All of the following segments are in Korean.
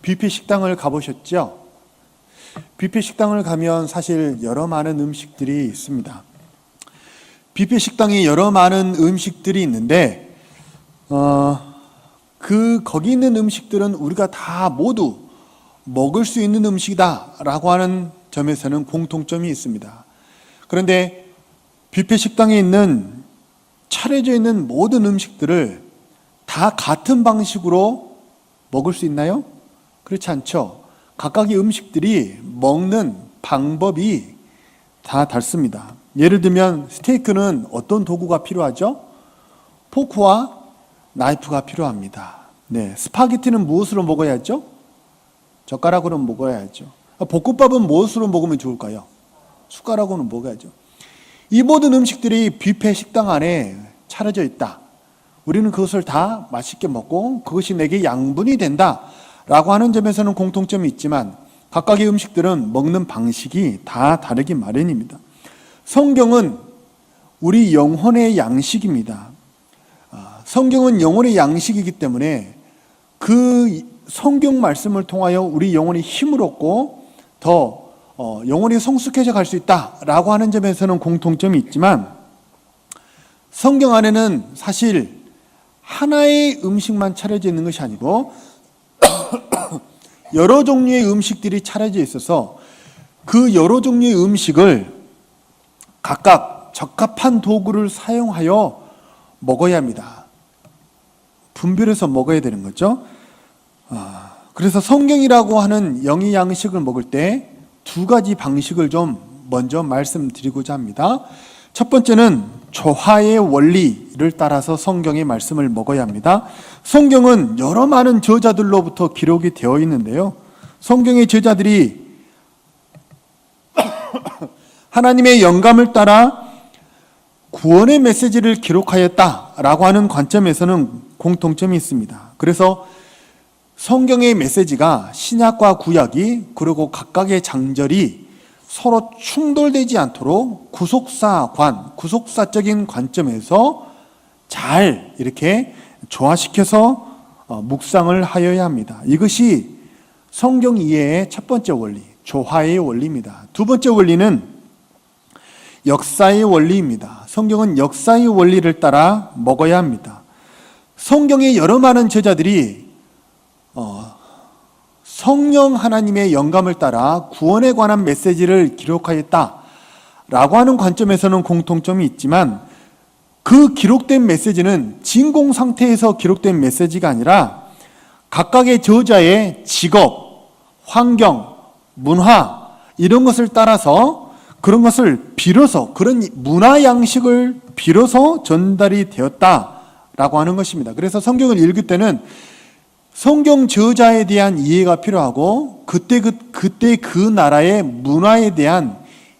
뷔페 식당을 가보셨죠? 뷔페 식당을 가면 사실 여러 많은 음식들이 있습니다. 뷔페 식당에 여러 많은 음식들이 있는데 거기 있는 음식들은 우리가 다 모두 먹을 수 있는 음식이다 라고 하는 점에서는 공통점이 있습니다. 그런데 뷔페 식당에 있는 차려져 있는 모든 음식들을 다 같은 방식으로 먹을 수 있나요? 그렇지 않죠. 각각의 음식들이 먹는 방법이 다 다릅니다. 예를 들면 스테이크는 어떤 도구가 필요하죠? 포크와 나이프가 필요합니다. 네, 스파게티는 무엇으로 먹어야죠? 젓가락으로 먹어야죠. 볶음밥은 무엇으로 먹으면 좋을까요? 숟가락으로 먹어야죠. 이 모든 음식들이 뷔페 식당 안에 차려져 있다. 우리는 그것을 다 맛있게 먹고 그것이 내게 양분이 된다 라고 하는 점에서는 공통점이 있지만 각각의 음식들은 먹는 방식이 다 다르기 마련입니다. 성경은 우리 영혼의 양식입니다. 성경은 영혼의 양식이기 때문에 그 성경 말씀을 통하여 우리 영혼이 힘을 얻고 더 영혼이 성숙해져 갈 수 있다라고 하는 점에서는 공통점이 있지만 성경 안에는 사실 하나의 음식만 차려져 있는 것이 아니고 여러 종류의 음식들이 차려져 있어서 그 여러 종류의 음식을 각각 적합한 도구를 사용하여 먹어야 합니다. 분별해서 먹어야 되는 거죠. 그래서 성경이라고 하는 영의 양식을 먹을 때 두 가지 방식을 좀 먼저 말씀드리고자 합니다. 첫 번째는 조화의 원리를 따라서 성경의 말씀을 먹어야 합니다. 성경은 여러 많은 저자들로부터 기록이 되어 있는데요. 성경의 저자들이 하나님의 영감을 따라 구원의 메시지를 기록하였다라고 하는 관점에서는 공통점이 있습니다. 그래서 성경의 메시지가 신약과 구약이 그리고 각각의 장절이 서로 충돌되지 않도록 구속사적인 관점에서 잘 이렇게 조화시켜서 묵상을 하여야 합니다. 이것이 성경 이해의 첫 번째 원리, 조화의 원리입니다. 두 번째 원리는 역사의 원리입니다. 성경은 역사의 원리를 따라 먹어야 합니다. 성경의 여러 많은 저자들이 성령 하나님의 영감을 따라 구원에 관한 메시지를 기록하였다라고 하는 관점에서는 공통점이 있지만 그 기록된 메시지는 진공 상태에서 기록된 메시지가 아니라 각각의 저자의 직업, 환경, 문화 이런 것을 따라서 그런 것을 빌어서 그런 문화 양식을 빌어서 전달이 되었다라고 하는 것입니다. 그래서 성경을 읽을 때는 성경 저자에 대한 이해가 필요하고 그때 그 나라의 문화에 대한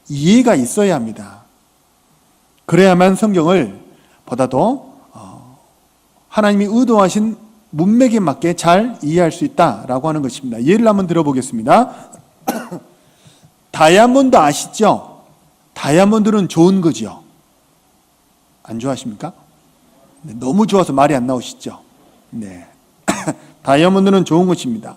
이해가 있어야 합니다. 그래야만 성경을 보다도 하나님이 의도하신 문맥에 맞게 잘 이해할 수 있다라고 하는 것입니다. 예를 한번 들어보겠습니다. 다이아몬드 아시죠? 다이아몬드는 좋은 거죠. 안 좋아하십니까? 네, 너무 좋아서 말이 안 나오시죠? 네. 다이아몬드는 좋은 것입니다.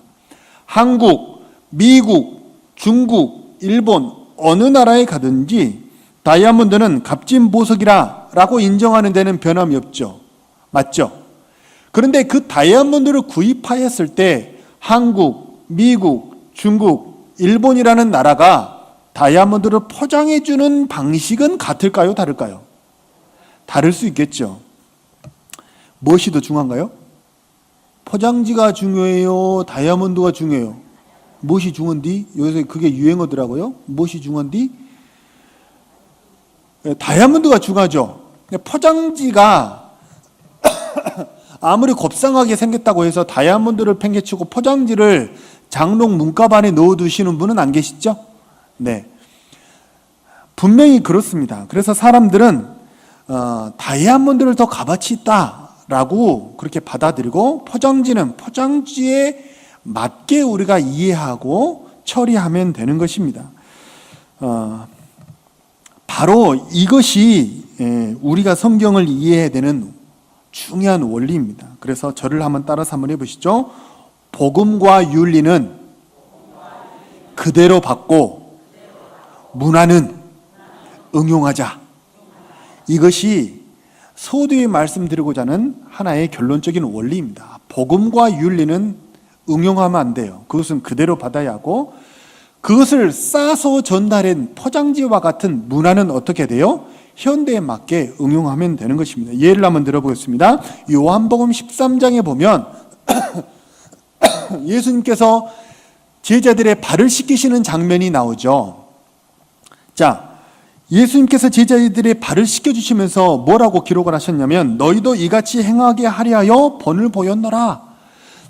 한국, 미국, 중국, 일본 어느 나라에 가든지 다이아몬드는 값진 보석이라고 인정하는 데는 변함이 없죠. 맞죠? 그런데 그 다이아몬드를 구입하였을 때 한국, 미국, 중국, 일본이라는 나라가 다이아몬드를 포장해 주는 방식은 같을까요? 다를까요? 다를 수 있겠죠. 무엇이 더 중요한가요? 포장지가 중요해요? 다이아몬드가 중요해요? 무엇이 중요한디? 요새 그게 유행어더라고요. 무엇이 중요한디? 다이아몬드가 중요하죠. 포장지가 아무리 곱상하게 생겼다고 해서 다이아몬드를 팽개치고 포장지를 장롱 문갑 안에 넣어두시는 분은 안 계시죠? 네, 분명히 그렇습니다. 그래서 사람들은 다이아몬드를 더 값어치 있다라고 그렇게 받아들이고 포장지는 포장지에 맞게 우리가 이해하고 처리하면 되는 것입니다. 바로 이것이 우리가 성경을 이해해야 되는 중요한 원리입니다. 그래서 저를 한번 따라서 한번 해보시죠. 복음과 윤리는 그대로 받고 문화는 응용하자. 이것이 서두에 말씀드리고자 하는 하나의 결론적인 원리입니다. 복음과 윤리는 응용하면 안 돼요. 그것은 그대로 받아야 하고, 그것을 싸서 전달한 포장지와 같은 문화는 어떻게 돼요? 현대에 맞게 응용하면 되는 것입니다. 예를 한번 들어보겠습니다. 요한복음 13장에 보면 예수님께서 제자들의 발을 씻기시는 장면이 나오죠. 자, 예수님께서 제자들의 발을 씻겨주시면서 뭐라고 기록을 하셨냐면, 너희도 이같이 행하게 하려 하여 본을 보였노라.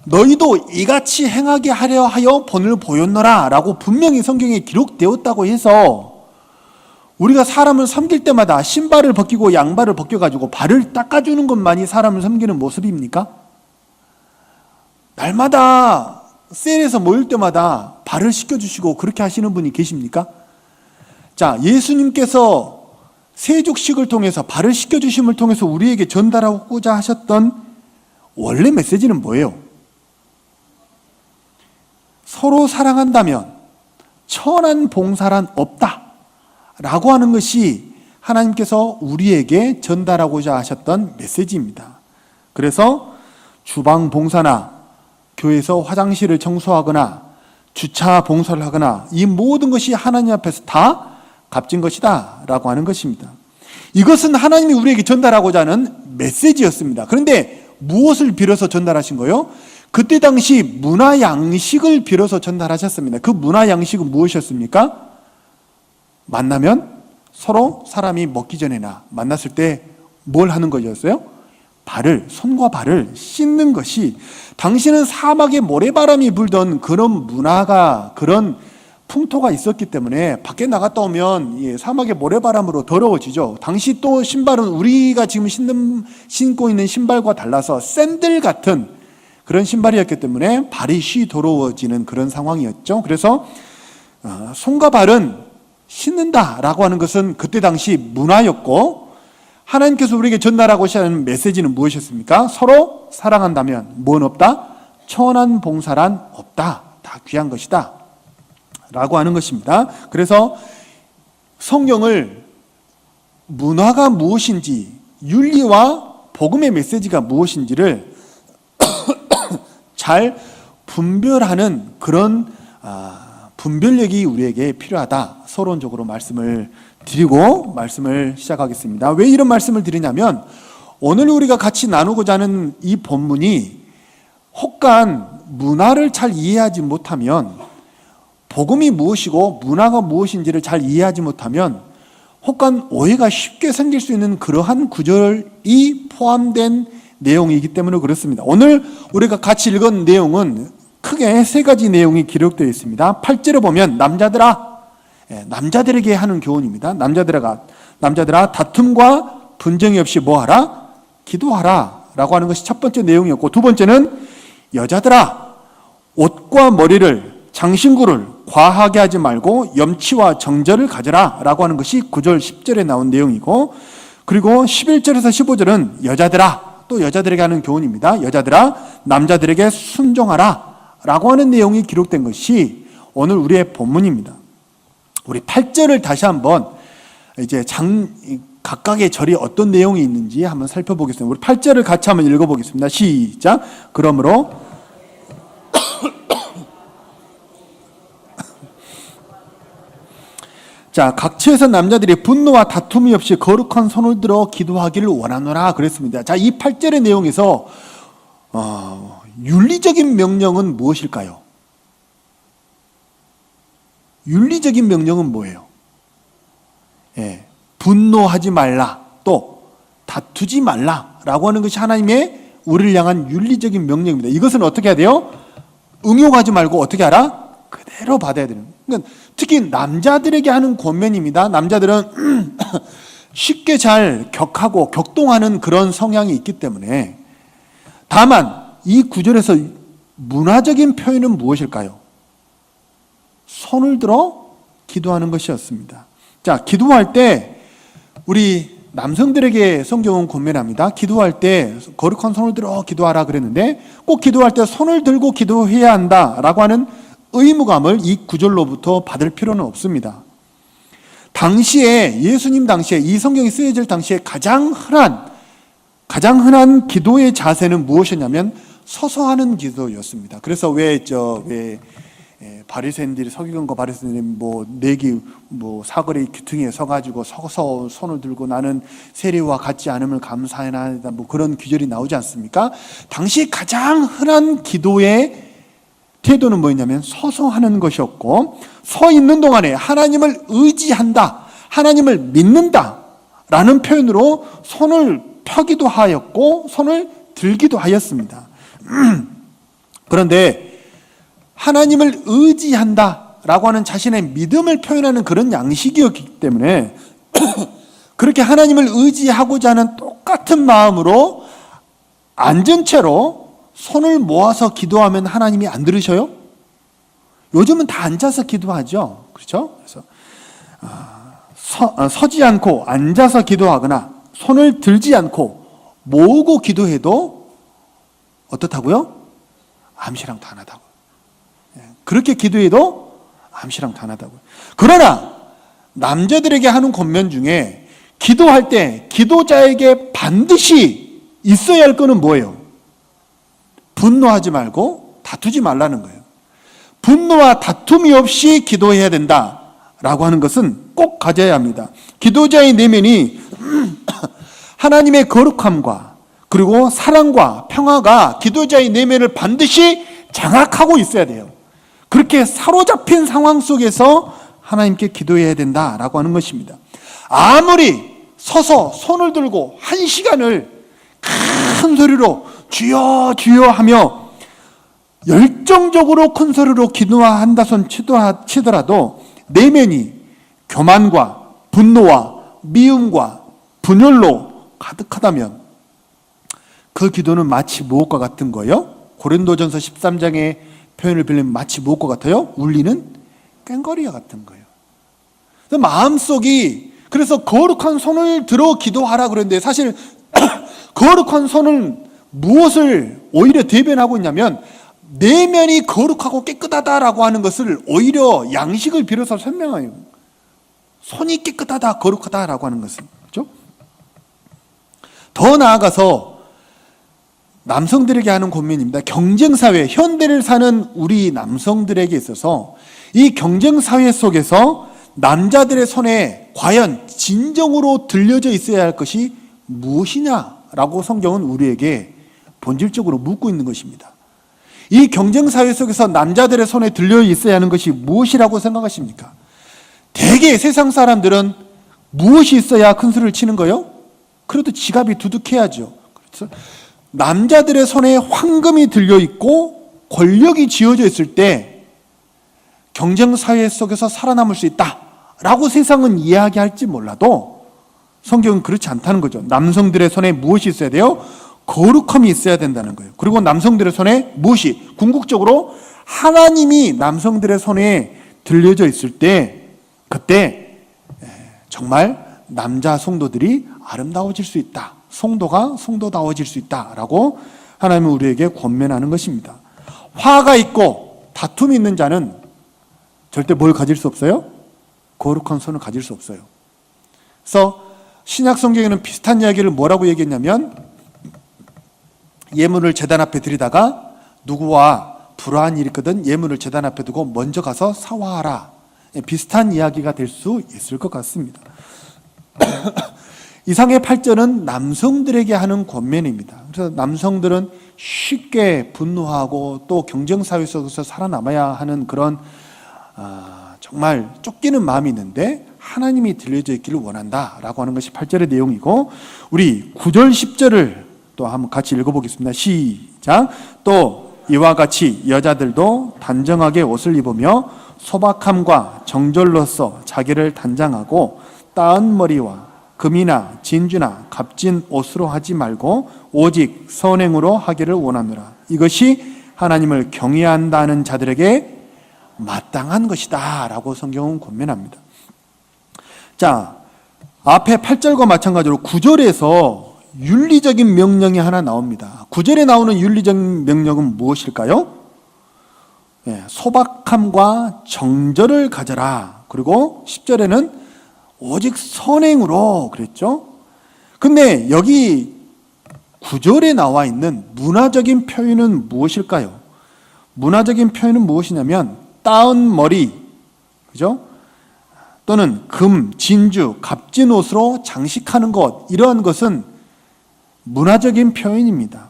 너희도 이같이 행하게 하려 하여 본을 보였노라 라고 분명히 성경에 기록되었다고 해서, 우리가 사람을 섬길 때마다 신발을 벗기고 양발을 벗겨가지고 발을 닦아주는 것만이 사람을 섬기는 모습입니까? 날마다 셀에서 모일 때마다 발을 씻겨주시고 그렇게 하시는 분이 계십니까? 자, 예수님께서 세족식을 통해서 발을 씻겨주심을 통해서 우리에게 전달하고자 하셨던 원래 메시지는 뭐예요? 서로 사랑한다면 천한 봉사란 없다 라고 하는 것이 하나님께서 우리에게 전달하고자 하셨던 메시지입니다. 그래서 주방 봉사나 교회에서 화장실을 청소하거나 주차 봉사를 하거나 이 모든 것이 하나님 앞에서 다 값진 것이다 라고 하는 것입니다. 이것은 하나님이 우리에게 전달하고자 하는 메시지였습니다. 그런데 무엇을 빌어서 전달하신 거예요? 그때 당시 문화 양식을 빌어서 전달하셨습니다. 그 문화 양식은 무엇이었습니까? 만나면 서로 사람이 먹기 전에나 만났을 때 뭘 하는 거였어요? 손과 발을 씻는 것이, 당시는 사막에 모래바람이 불던 그런 문화가, 그런 풍토가 있었기 때문에 밖에 나갔다 오면 사막의 모래바람으로 더러워지죠. 당시 또 신발은 우리가 지금 신고 있는 신발과 달라서 샌들 같은 그런 신발이었기 때문에 발이 쉬 더러워지는 그런 상황이었죠. 그래서 손과 발은 씻는다라고 하는 것은 그때 당시 문화였고, 하나님께서 우리에게 전달하고자 하는 메시지는 무엇이었습니까? 서로 사랑한다면 뭔 없다? 천한 봉사란 없다. 다 귀한 것이다 라고 하는 것입니다. 그래서 성경을 문화가 무엇인지, 윤리와 복음의 메시지가 무엇인지를 잘 분별하는 그런 분별력이 우리에게 필요하다. 서론적으로 말씀을 드리고 말씀을 시작하겠습니다. 왜 이런 말씀을 드리냐면, 오늘 우리가 같이 나누고자 하는 이 본문이 혹간 문화를 잘 이해하지 못하면, 복음이 무엇이고 문화가 무엇인지를 잘 이해하지 못하면 혹간 오해가 쉽게 생길 수 있는 그러한 구절이 포함된 내용이기 때문에 그렇습니다. 오늘 우리가 같이 읽은 내용은 크게 세 가지 내용이 기록되어 있습니다. 8절에 보면 남자들에게 하는 교훈입니다. 남자들아 다툼과 분쟁이 없이 뭐하라? 기도하라 라고 하는 것이 첫 번째 내용이었고, 두 번째는 여자들아 옷과 머리를 장신구를 과하게 하지 말고 염치와 정절을 가져라 라고 하는 것이 9절 10절에 나온 내용이고, 그리고 11절에서 15절은 또 여자들에게 하는 교훈입니다. 여자들아 남자들에게 순종하라 라고 하는 내용이 기록된 것이 오늘 우리의 본문입니다. 우리 8절을 다시 한번 이제 각각의 절이 어떤 내용이 있는지 한번 살펴보겠습니다. 우리 8절을 같이 한번 읽어보겠습니다. 시작. 그러므로 자, 각처에서 남자들이 분노와 다툼이 없이 거룩한 손을 들어 기도하기를 원하노라 그랬습니다. 자, 이 8절의 내용에서 윤리적인 명령은 무엇일까요? 윤리적인 명령은 뭐예요? 분노하지 말라, 또 다투지 말라라고 하는 것이 하나님의 우리를 향한 윤리적인 명령입니다. 이것은 어떻게 해야 돼요? 응용하지 말고 어떻게 하라? 그대로 받아야 되는. 그러니까 특히 남자들에게 하는 권면입니다. 남자들은 쉽게 잘 격하고 격동하는 그런 성향이 있기 때문에. 다만 이 구절에서 문화적인 표현은 무엇일까요? 손을 들어 기도하는 것이었습니다. 자, 기도할 때 우리 남성들에게 성경은 권면합니다. 기도할 때 거룩한 손을 들어 기도하라 그랬는데 꼭 기도할 때 손을 들고 기도해야 한다라고 하는 의무감을 이 구절로부터 받을 필요는 없습니다. 당시에 예수님 당시에 이 성경이 쓰여질 당시에 가장 흔한 기도의 자세는 무엇이었냐면 서서 하는 기도였습니다. 그래서 왜 바리새인들이 서기관과 바리새인들이 내기 사거리 귀퉁이에 서가지고 서서 손을 들고 나는 세리와 같지 않음을 감사하나이다 그런 규절이 나오지 않습니까? 당시 가장 흔한 기도의 태도는 뭐였냐면 서서 하는 것이었고, 서 있는 동안에 하나님을 의지한다, 하나님을 믿는다 라는 표현으로 손을 펴기도 하였고 손을 들기도 하였습니다. 그런데 하나님을 의지한다 라고 하는 자신의 믿음을 표현하는 그런 양식이었기 때문에 그렇게 하나님을 의지하고자 하는 똑같은 마음으로 앉은 채로 손을 모아서 기도하면 하나님이 안 들으셔요? 요즘은 다 앉아서 기도하죠. 그렇죠? 그래서 서지 않고 앉아서 기도하거나 손을 들지 않고 모으고 기도해도 어떻다고요? 암시랑도 안 하다고. 그렇게 기도해도 암시랑도 안 하다고요. 그러나 남자들에게 하는 권면 중에 기도할 때 기도자에게 반드시 있어야 할 거는 뭐예요? 분노하지 말고 다투지 말라는 거예요. 분노와 다툼이 없이 기도해야 된다라고 하는 것은 꼭 가져야 합니다. 기도자의 내면이 하나님의 거룩함과 그리고 사랑과 평화가 기도자의 내면을 반드시 장악하고 있어야 돼요. 그렇게 사로잡힌 상황 속에서 하나님께 기도해야 된다라고 하는 것입니다. 아무리 서서 손을 들고 1시간을 큰 소리로 주여 주여 하며 열정적으로 큰 소리로 기도한다 손 치더라도 내면이 교만과 분노와 미움과 분열로 가득하다면 그 기도는 마치 무엇과 같은 거예요? 고린도전서 13장의 표현을 빌리면 마치 무엇과 같아요? 울리는 꽹과리와 같은 거예요. 마음속이 그래서 거룩한 손을 들어 기도하라 그랬는데 사실 거룩한 손은 무엇을 오히려 대변하고 있냐면 내면이 거룩하고 깨끗하다라고 하는 것을 오히려 양식을 빌어서 설명해요. 손이 깨끗하다, 거룩하다라고 하는 것은. 그렇죠? 더 나아가서 남성들에게 하는 권면입니다. 경쟁사회, 현대를 사는 우리 남성들에게 있어서 이 경쟁사회 속에서 남자들의 손에 과연 진정으로 들려져 있어야 할 것이 무엇이냐라고 성경은 우리에게 본질적으로 묻고 있는 것입니다. 이 경쟁사회 속에서 남자들의 손에 들려 있어야 하는 것이 무엇이라고 생각하십니까? 대개 세상 사람들은 무엇이 있어야 큰 소리를 치는 거예요? 그래도 지갑이 두둑해야죠. 그래서 남자들의 손에 황금이 들려 있고 권력이 쥐어져 있을 때 경쟁사회 속에서 살아남을 수 있다라고 세상은 이야기할지 몰라도 성경은 그렇지 않다는 거죠. 남성들의 손에 무엇이 있어야 돼요? 거룩함이 있어야 된다는 거예요. 그리고 남성들의 손에 무엇이? 궁극적으로 하나님이 남성들의 손에 들려져 있을 때 그때 정말 남자 성도들이 아름다워질 수 있다. 성도가 성도다워질 수 있다라고 하나님은 우리에게 권면하는 것입니다. 화가 있고 다툼이 있는 자는 절대 뭘 가질 수 없어요? 거룩한 손을 가질 수 없어요. 그래서 신약 성경에는 비슷한 이야기를 뭐라고 얘기했냐면 예물을 제단 앞에 드리다가 누구와 불화한 일이 있거든 예물을 제단 앞에 두고 먼저 가서 사화하라. 비슷한 이야기가 될 수 있을 것 같습니다. 이상의 8절은 남성들에게 하는 권면입니다. 그래서 남성들은 쉽게 분노하고 또 경쟁사회 속에서 살아남아야 하는 그런 정말 쫓기는 마음이 있는데 하나님이 들려져 있기를 원한다라고 하는 것이 8절의 내용이고 우리 9절 10절을 또 한번 같이 읽어보겠습니다. 시작. 또 이와 같이 여자들도 단정하게 옷을 입으며 소박함과 정절로서 자기를 단장하고 따은 머리와 금이나 진주나 값진 옷으로 하지 말고 오직 선행으로 하기를 원하노라. 이것이 하나님을 경외한다는 자들에게 마땅한 것이다 라고 성경은 권면합니다. 자, 앞에 8절과 마찬가지로 9절에서 윤리적인 명령이 하나 나옵니다. 9절에 나오는 윤리적인 명령은 무엇일까요? 소박함과 정절을 가져라. 그리고 10절에는 오직 선행으로 그랬죠. 근데 여기 9절에 나와 있는 문화적인 표현은 무엇일까요? 문화적인 표현은 무엇이냐면 따은 머리, 그죠? 또는 금, 진주, 값진 옷으로 장식하는 것, 이러한 것은 문화적인 표현입니다.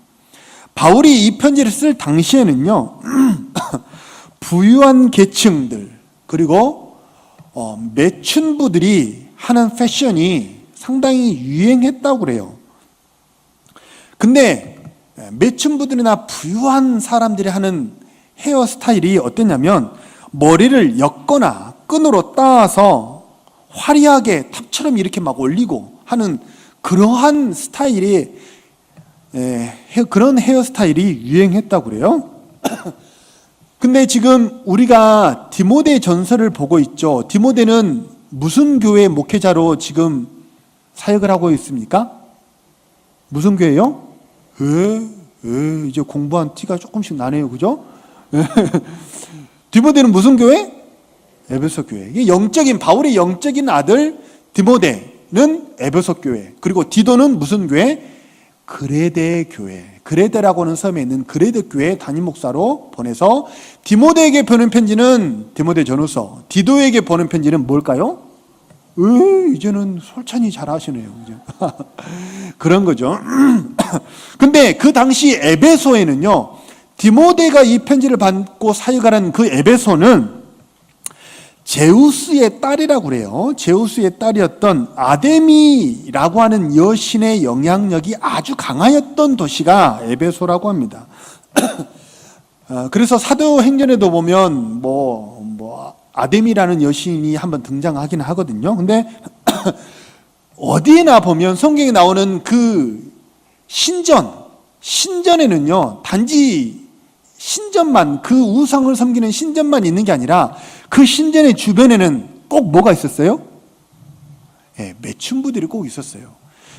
바울이 이 편지를 쓸 당시에는요, 부유한 계층들, 그리고 매춘부들이 하는 패션이 상당히 유행했다고 그래요. 근데 매춘부들이나 부유한 사람들이 하는 헤어스타일이 어땠냐면 머리를 엮거나 끈으로 따서 화려하게 탑처럼 이렇게 막 올리고 하는 그러한 스타일이 그런 헤어스타일이 유행했다고 그래요. 근데 지금 우리가 디모데 전서를 보고 있죠. 디모데는 무슨 교회 목회자로 지금 사역을 하고 있습니까? 무슨 교회요? 이제 공부한 티가 조금씩 나네요. 그죠? 디모데는 무슨 교회? 에베소 교회. 이게 영적인, 바울의 영적인 아들 디모데는 에베소 교회. 그리고 디도는 무슨 교회? 그레데 교회. 그레데라고 하는 섬에 있는 그레데 교회 담임 목사로 보내서 디모데에게 보낸 편지는 디모데 전후서, 디도에게 보낸 편지는 뭘까요? 이제는 솔찬히 잘 하시네요. 그런 거죠. 근데 그 당시 에베소에는요, 디모데가 이 편지를 받고 사역하는 그 에베소는 제우스의 딸이라고 그래요. 제우스의 딸이었던 아데미라고 하는 여신의 영향력이 아주 강하였던 도시가 에베소라고 합니다. 그래서 사도행전에도 보면 아데미라는 여신이 한번 등장하긴 하거든요. 근데 어디에나 보면 성경에 나오는 그 신전에는요, 단지 신전만, 그 우상을 섬기는 신전만 있는 게 아니라 그 신전의 주변에는 꼭 뭐가 있었어요? 매춘부들이 꼭 있었어요.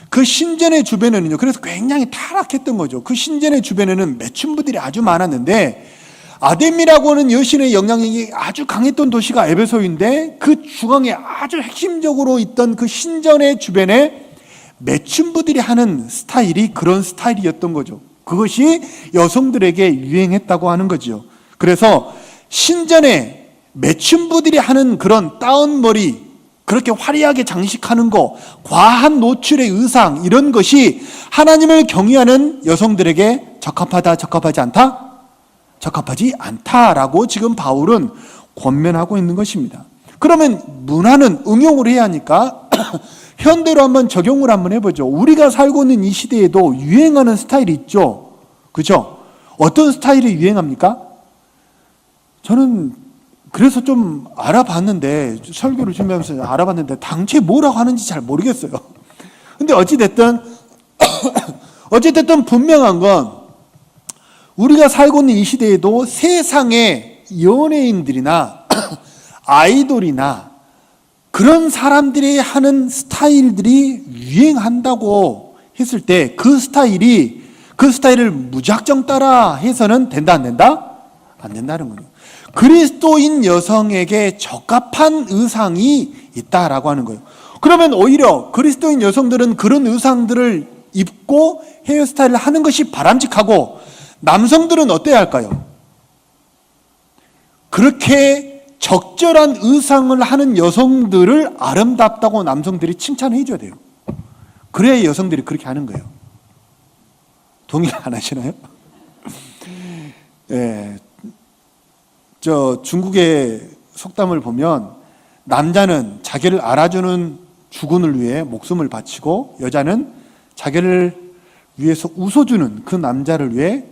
그 신전의 주변에는요, 그래서 굉장히 타락했던 거죠. 그 신전의 주변에는 매춘부들이 아주 많았는데 아데미라고 하는 여신의 영향력이 아주 강했던 도시가 에베소인데 그 중앙에 아주 핵심적으로 있던 그 신전의 주변에 매춘부들이 하는 스타일이 그런 스타일이었던 거죠. 그것이 여성들에게 유행했다고 하는 거죠. 그래서 신전에 매춘부들이 하는 그런 따은 머리, 그렇게 화려하게 장식하는 거, 과한 노출의 의상, 이런 것이 하나님을 경외하는 여성들에게 적합하다, 적합하지 않다? 적합하지 않다라고 지금 바울은 권면하고 있는 것입니다. 그러면 문화는 응용을 해야 하니까 현대로 한번 적용을 한번 해보죠. 우리가 살고 있는 이 시대에도 유행하는 스타일이 있죠. 그죠? 어떤 스타일이 유행합니까? 저는 그래서 좀 알아봤는데, 설교를 준비하면서 알아봤는데 당최 뭐라고 하는지 잘 모르겠어요. 근데 어찌됐든 분명한 건 우리가 살고 있는 이 시대에도 세상의 연예인들이나 아이돌이나 그런 사람들이 하는 스타일들이 유행한다고 했을 때 그 스타일을 무작정 따라 해서는 된다, 안 된다? 안 된다는 거예요. 그리스도인 여성에게 적합한 의상이 있다라고 하는 거예요. 그러면 오히려 그리스도인 여성들은 그런 의상들을 입고 헤어스타일을 하는 것이 바람직하고 남성들은 어때야 할까요? 그렇게 적절한 의상을 하는 여성들을 아름답다고 남성들이 칭찬해 줘야 돼요. 그래야 여성들이 그렇게 하는 거예요. 동의 안 하시나요? 저 중국의 속담을 보면 남자는 자기를 알아주는 주군을 위해 목숨을 바치고 여자는 자기를 위해서 웃어주는 그 남자를 위해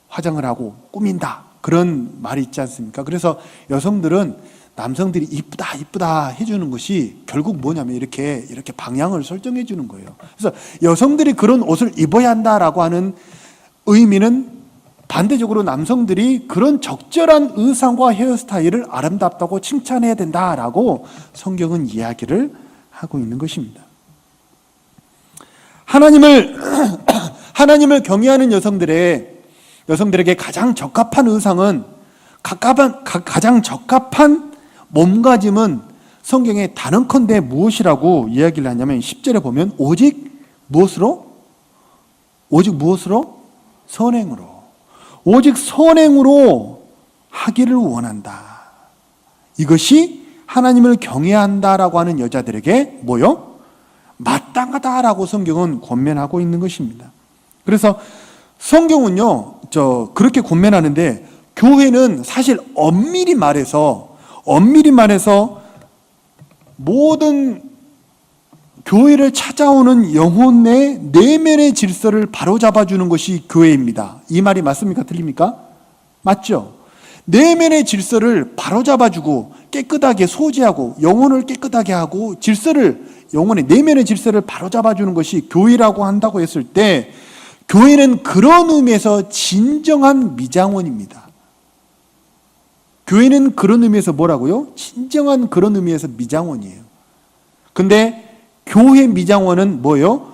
화장을 하고 꾸민다, 그런 말이 있지 않습니까? 그래서 여성들은 남성들이 이쁘다 해주는 것이 결국 뭐냐면 이렇게 방향을 설정해 주는 거예요. 그래서 여성들이 그런 옷을 입어야 한다라고 하는 의미는 반대적으로 남성들이 그런 적절한 의상과 헤어스타일을 아름답다고 칭찬해야 된다라고 성경은 이야기를 하고 있는 것입니다. 하나님을 경외하는 여성들에게 가장 적합한 의상은 가장 적합한 몸가짐은 성경에 단언컨대 무엇이라고 이야기를 하냐면 10절에 보면 오직 무엇으로? 선행으로. 오직 선행으로 하기를 원한다. 이것이 하나님을 경외한다라고 하는 여자들에게 뭐요? 마땅하다라고 성경은 권면하고 있는 것입니다. 그래서 성경은요, 그렇게 권면하는데 교회는 사실 엄밀히 말해서 모든 교회를 찾아오는 영혼의 내면의 질서를 바로잡아주는 것이 교회입니다. 이 말이 맞습니까? 틀립니까? 맞죠? 내면의 질서를 바로잡아주고 깨끗하게 소지하고 영혼을 깨끗하게 하고 영혼의 내면의 질서를 바로잡아주는 것이 교회라고 한다고 했을 때 교회는 그런 의미에서 진정한 미장원입니다. 교회는 그런 의미에서 뭐라고요? 진정한 그런 의미에서 미장원이에요. 근데 교회 미장원은 뭐예요?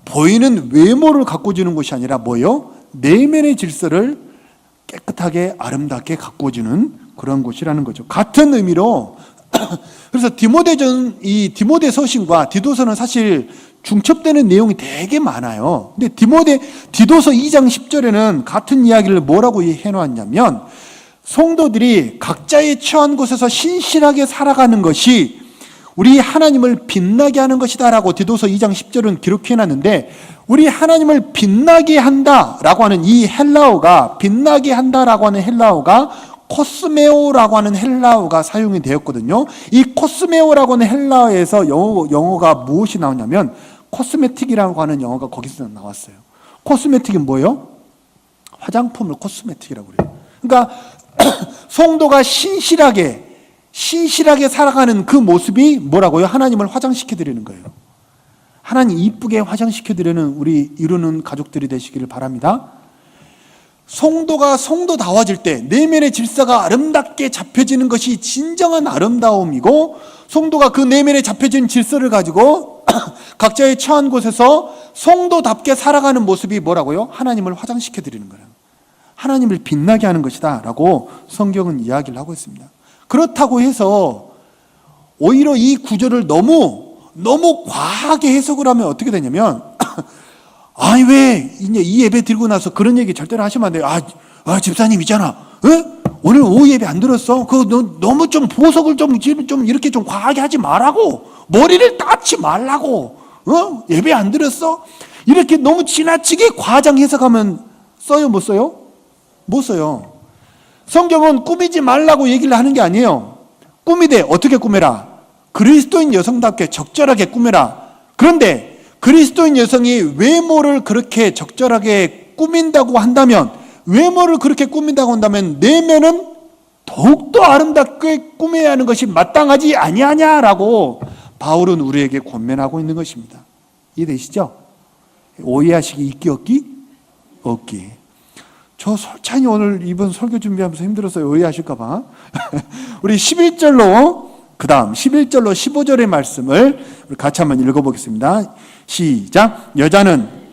보이는 외모를 가꿔주는 것이 아니라 뭐예요? 내면의 질서를 깨끗하게 아름답게 가꿔주는 그런 곳이라는 거죠. 같은 의미로 그래서 디모데 서신과 디도서는 사실 중첩되는 내용이 되게 많아요. 근데 디도서 2장 10절에는 같은 이야기를 뭐라고 해놓았냐면 성도들이 각자의 처한 곳에서 신실하게 살아가는 것이 우리 하나님을 빛나게 하는 것이다 라고 디도서 2장 10절은 기록해놨는데 우리 하나님을 빛나게 한다라고 하는 이 헬라어가 빛나게 한다라고 하는 헬라어가 코스메오라고 하는 헬라어가 사용이 되었거든요. 이 코스메오라고 하는 헬라어에서 영어가 무엇이 나오냐면 코스메틱이라고 하는 영어가 거기서 나왔어요. 코스메틱이 뭐예요? 화장품을 코스메틱이라고 그래요. 그러니까 성도가 신실하게 살아가는 그 모습이 뭐라고요? 하나님을 화장시켜 드리는 거예요. 하나님 이쁘게 화장시켜 드리는 우리 이루는 가족들이 되시기를 바랍니다. 성도가 성도다워질 때 내면의 질서가 아름답게 잡혀지는 것이 진정한 아름다움이고 성도가 그 내면에 잡혀진 질서를 가지고 각자의 처한 곳에서 성도답게 살아가는 모습이 뭐라고요? 하나님을 화장시켜 드리는 거예요. 하나님을 빛나게 하는 것이다 라고 성경은 이야기를 하고 있습니다. 그렇다고 해서 오히려 이 구절을 너무 과하게 해석을 하면 어떻게 되냐면 아니 왜 이제 이 예배 드리고 나서 그런 얘기 절대로 하시면 안 돼요. 집사님 있잖아. 오늘 오후 예배 안 들었어? 너무 좀 보석을 좀 이렇게 좀 과하게 하지 말라고. 머리를 닦지 말라고. 예배 안 들었어? 이렇게 너무 지나치게 과장 해석하면 써요, 못 써요? 못 써요. 성경은 꾸미지 말라고 얘기를 하는 게 아니에요. 꾸미되 어떻게 꾸며라? 그리스도인 여성답게 적절하게 꾸며라. 그런데 그리스도인 여성이 외모를 그렇게 적절하게 꾸민다고 한다면 내면은 더욱더 아름답게 꾸며야 하는 것이 마땅하지 아니하냐라고 바울은 우리에게 권면하고 있는 것입니다. 이해되시죠? 오해하시기 있기 없기? 없기. 저 솔찬히 오늘 이번 설교 준비하면서 힘들었어요. 오해하실까 봐. 우리 11절로 그 다음 11절로 15절의 말씀을 우리 같이 한번 읽어보겠습니다. 시작. 여자는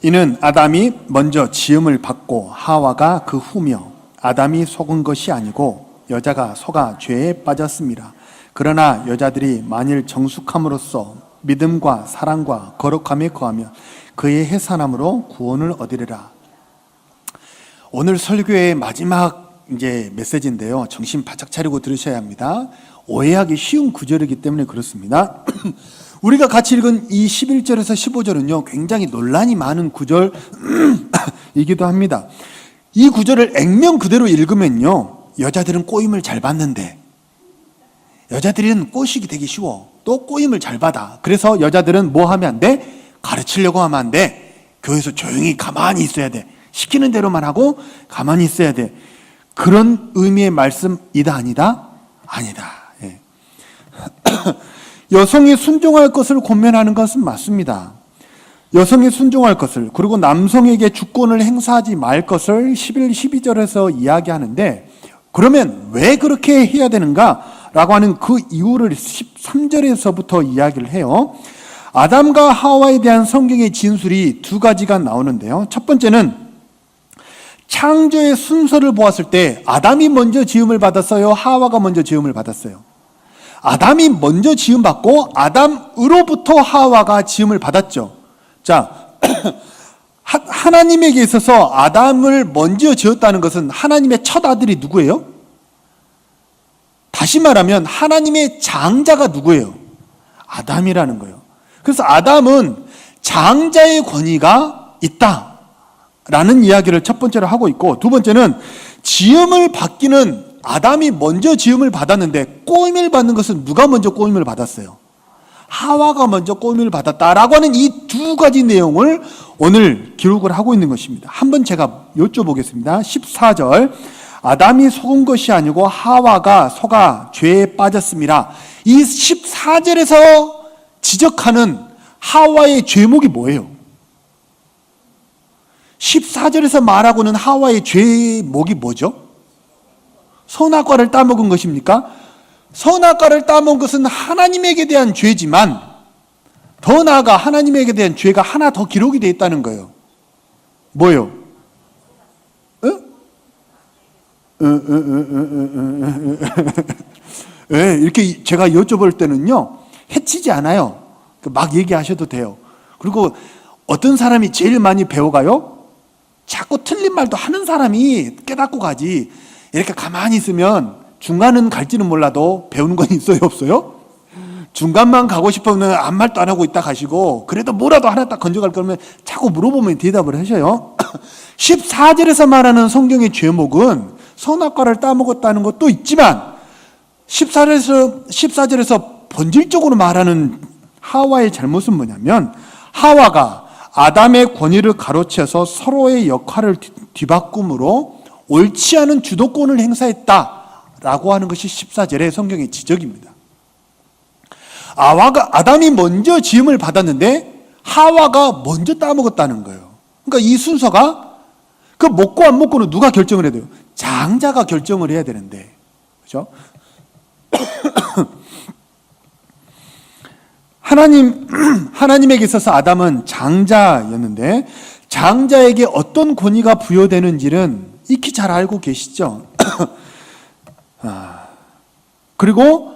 이는 아담이 먼저 지음을 받고 하와가 그 후며 아담이 속은 것이 아니고 여자가 속아 죄에 빠졌습니다. 그러나 여자들이 만일 정숙함으로써 믿음과 사랑과 거룩함에 거하며 그의 해산함으로 구원을 얻으리라. 오늘 설교의 마지막 이제 메시지인데요. 정신 바짝 차리고 들으셔야 합니다. 오해하기 쉬운 구절이기 때문에 그렇습니다. 우리가 같이 읽은 이 11절에서 15절은요, 굉장히 논란이 많은 구절이기도 합니다. 이 구절을 액면 그대로 읽으면요, 여자들은 꼬임을 잘 받는데, 여자들은 꼬시기 되게 쉬워. 또 꼬임을 잘 받아. 그래서 여자들은 뭐 하면 안 돼? 가르치려고 하면 안 돼. 교회에서 조용히 가만히 있어야 돼. 시키는 대로만 하고 가만히 있어야 돼. 그런 의미의 말씀이다 아니다? 아니다. 예. 여성이 순종할 것을 권면하는 것은 맞습니다. 여성에 순종할 것을, 그리고 남성에게 주권을 행사하지 말 것을 11, 12절에서 이야기하는데, 그러면 왜 그렇게 해야 되는가? 라고 하는 그 이유를 13절에서부터 이야기를 해요. 아담과 하와에 대한 성경의 진술이 두 가지가 나오는데요. 첫 번째는 창조의 순서를 보았을 때 아담이 먼저 지음을 받았어요? 하와가 먼저 지음을 받았어요? 아담이 먼저 지음받고 아담으로부터 하와가 지음을 받았죠. 자, 하나님에게 있어서 아담을 먼저 지었다는 것은 하나님의 첫 아들이 누구예요? 다시 말하면 하나님의 장자가 누구예요? 아담이라는 거예요. 그래서 아담은 장자의 권위가 있다라는 이야기를 첫 번째로 하고 있고, 두 번째는 지음을 받기는 아담이 먼저 지음을 받았는데 꼬임을 받는 것은 누가 먼저 꼬임을 받았어요? 하와가 먼저 꼬임을 받았다라고 하는 이 두 가지 내용을 오늘 기록을 하고 있는 것입니다. 한번 제가 여쭤보겠습니다. 14절, 아담이 속은 것이 아니고 하와가 속아 죄에 빠졌습니다. 이 14절에서 지적하는 하와의 죄목이 뭐예요? 14절에서 말하고는 하와의 죄목이 뭐죠? 선악과를 따먹은 것입니까? 선악과를 따먹은 것은 하나님에게 대한 죄지만 더 나아가 하나님에게 대한 죄가 하나 더 기록이 되어 있다는 거예요. 뭐예요? 네, 이렇게 제가 여쭤볼 때는요, 해치지 않아요. 막 얘기하셔도 돼요. 그리고 어떤 사람이 제일 많이 배워가요? 자꾸 틀린 말도 하는 사람이 깨닫고 가지. 이렇게 가만히 있으면 중간은 갈지는 몰라도 배우는 건 있어요, 없어요? 중간만 가고 싶으면 아무 말도 안 하고 있다 가시고, 그래도 뭐라도 하나 딱 건져갈 거면 자꾸 물어보면 대답을 하셔요. 14절에서 말하는 성경의 죄목은 선악과를 따먹었다는 것도 있지만 14절에서 본질적으로 말하는 하와의 잘못은 뭐냐면, 하와가 아담의 권위를 가로채서 서로의 역할을 뒤바꿈으로 옳지 않은 주도권을 행사했다라고 하는 것이 14절의 성경의 지적입니다. 아담이 먼저 지음을 받았는데 하와가 먼저 따먹었다는 거예요. 그러니까 이 순서가 그 먹고 안 먹고는 누가 결정을 해야 돼요? 장자가 결정을 해야 되는데, 그렇죠? 하나님에게 있어서 아담은 장자였는데 장자에게 어떤 권위가 부여되는지는 익히 잘 알고 계시죠? 그리고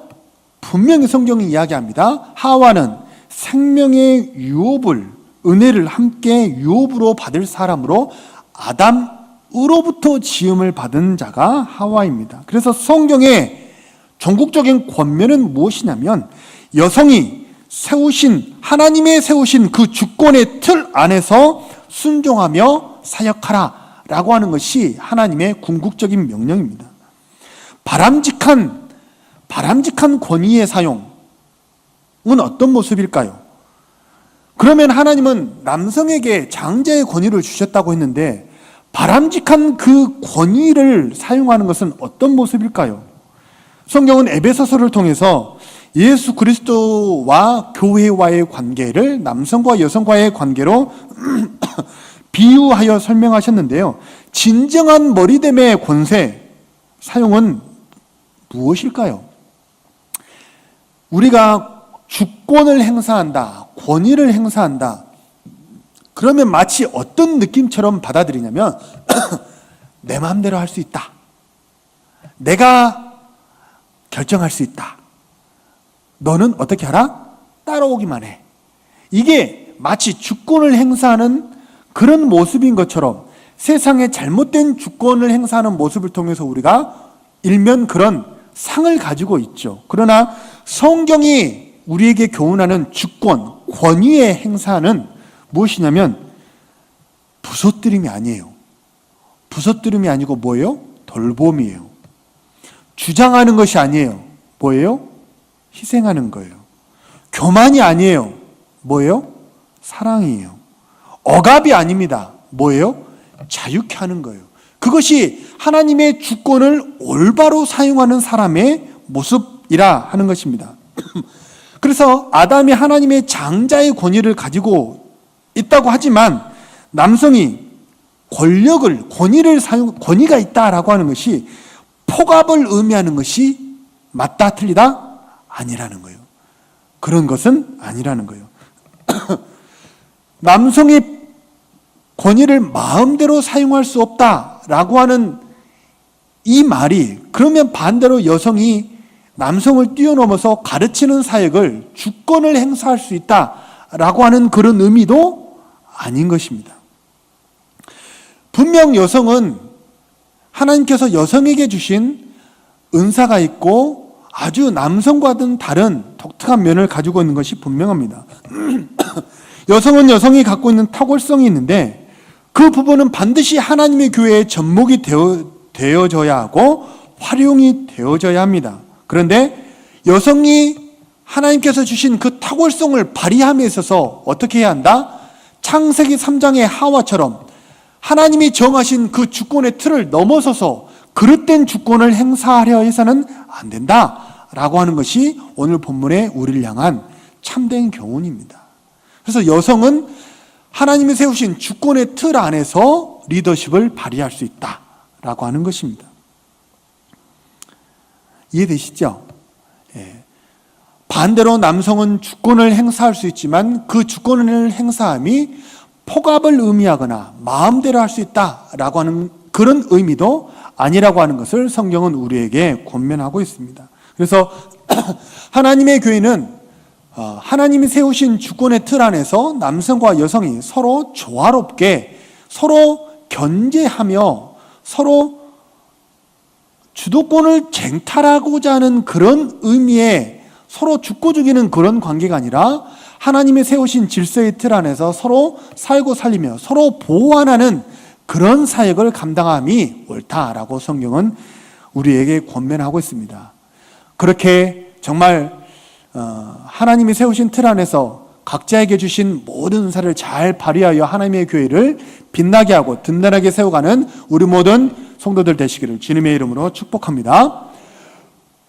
분명히 성경이 이야기합니다. 하와는 생명의 유업을, 은혜를 함께 유업으로 받을 사람으로 아담으로부터 지음을 받은 자가 하와입니다. 그래서 성경의 전국적인 권면은 무엇이냐면, 여성이 하나님의 세우신 그 주권의 틀 안에서 순종하며 사역하라 라고 하는 것이 하나님의 궁극적인 명령입니다. 바람직한 권위의 사용은 어떤 모습일까요? 그러면 하나님은 남성에게 장자의 권위를 주셨다고 했는데 바람직한 그 권위를 사용하는 것은 어떤 모습일까요? 성경은 에베소서를 통해서 예수 그리스도와 교회와의 관계를 남성과 여성과의 관계로 비유하여 설명하셨는데요. 진정한 머리됨의 권세 사용은 무엇일까요? 우리가 주권을 행사한다, 권위를 행사한다, 그러면 마치 어떤 느낌처럼 받아들이냐면 내 마음대로 할 수 있다, 내가 결정할 수 있다, 너는 어떻게 하라? 따라오기만 해. 이게 마치 주권을 행사하는 그런 모습인 것처럼 세상에 잘못된 주권을 행사하는 모습을 통해서 우리가 일면 그런 상을 가지고 있죠. 그러나 성경이 우리에게 교훈하는 주권, 권위의 행사는 무엇이냐면 부서뜨림이 아니에요. 부서뜨림이 아니고 뭐예요? 돌봄이에요. 주장하는 것이 아니에요. 뭐예요? 희생하는 거예요. 교만이 아니에요. 뭐예요? 사랑이에요. 억압이 아닙니다. 뭐예요? 자유케 하는 거예요. 그것이 하나님의 주권을 올바로 사용하는 사람의 모습이라 하는 것입니다. 그래서 아담이 하나님의 장자의 권위를 가지고 있다고 하지만 남성이 권위가 있다라고 하는 것이 폭압을 의미하는 것이 맞다, 틀리다? 아니라는 거예요. 그런 것은 아니라는 거예요. 남성이 권위를 마음대로 사용할 수 없다라고 하는 이 말이 그러면 반대로 여성이 남성을 뛰어넘어서 가르치는 사역을 주권을 행사할 수 있다라고 하는 그런 의미도 아닌 것입니다. 분명 여성은 하나님께서 여성에게 주신 은사가 있고 아주 남성과는 다른 독특한 면을 가지고 있는 것이 분명합니다. 여성은 여성이 갖고 있는 탁월성이 있는데 그 부분은 반드시 하나님의 교회의 접목이 되어져야 하고 활용이 되어져야 합니다. 그런데 여성이 하나님께서 주신 그 탁월성을 발휘함에 있어서 어떻게 해야 한다? 창세기 3장의 하와처럼 하나님이 정하신 그 주권의 틀을 넘어서서 그릇된 주권을 행사하려 해서는 안 된다라고 하는 것이 오늘 본문의 우리를 향한 참된 교훈입니다. 그래서 여성은 하나님이 세우신 주권의 틀 안에서 리더십을 발휘할 수 있다라고 하는 것입니다. 이해되시죠? 예. 반대로 남성은 주권을 행사할 수 있지만 그 주권을 행사함이 폭압을 의미하거나 마음대로 할 수 있다라고 하는 그런 의미도 아니라고 하는 것을 성경은 우리에게 권면하고 있습니다. 그래서 하나님의 교회는 하나님이 세우신 주권의 틀 안에서 남성과 여성이 서로 조화롭게 서로 견제하며 서로 주도권을 쟁탈하고자 하는 그런 의미의 서로 죽고 죽이는 그런 관계가 아니라 하나님이 세우신 질서의 틀 안에서 서로 살고 살리며 서로 보완하는 그런 사역을 감당함이 옳다라고 성경은 우리에게 권면하고 있습니다. 그렇게 정말 하나님이 세우신 틀 안에서 각자에게 주신 모든 은사를 잘 발휘하여 하나님의 교회를 빛나게 하고 든든하게 세워가는 우리 모든 성도들 되시기를 주님의 이름으로 축복합니다.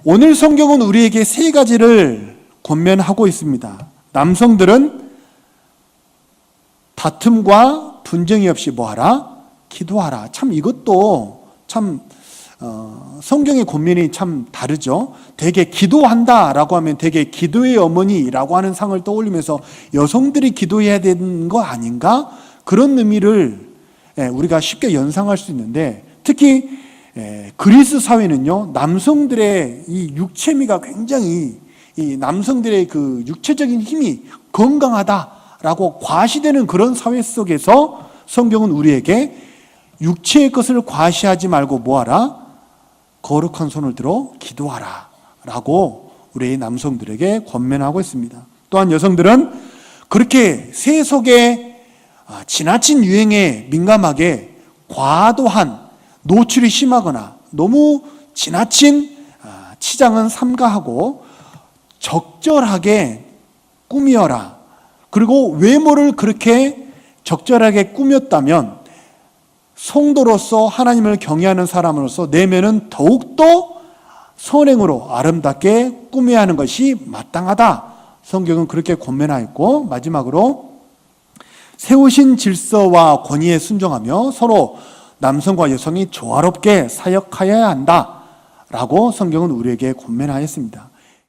오늘 성경은 우리에게 세 가지를 권면하고 있습니다. 남성들은 다툼과 분쟁이 없이 뭐하라? 기도하라. 참 이것도 참 성경의 권면이 참 다르죠. 되게 기도한다라고 하면 되게 기도의 어머니라고 하는 상을 떠올리면서 여성들이 기도해야 되는 거 아닌가? 그런 의미를 우리가 쉽게 연상할 수 있는데 특히 그리스 사회는요, 남성들의 이 육체미가 굉장히 이 남성들의 그 육체적인 힘이 건강하다라고 과시되는 그런 사회 속에서 성경은 우리에게 육체의 것을 과시하지 말고 뭐하라? 거룩한 손을 들어 기도하라 라고 우리 남성들에게 권면하고 있습니다. 또한 여성들은 그렇게 세속의 지나친 유행에 민감하게 과도한 노출이 심하거나 너무 지나친 치장은 삼가하고 적절하게 꾸미어라. 그리고 외모를 그렇게 적절하게 꾸몄다면 성도로서 하나님을 경외하는 사람으로서 내면은 더욱더 선행으로 아름답게 꾸며야 하는 것이 마땅하다. 성경은 그렇게 권면하였고 마지막으로 세우신 질서와 권위에 순종하며 서로 남성과 여성이 조화롭게 사역하여야 한다라고 성경은 우리에게 권면하였습니다.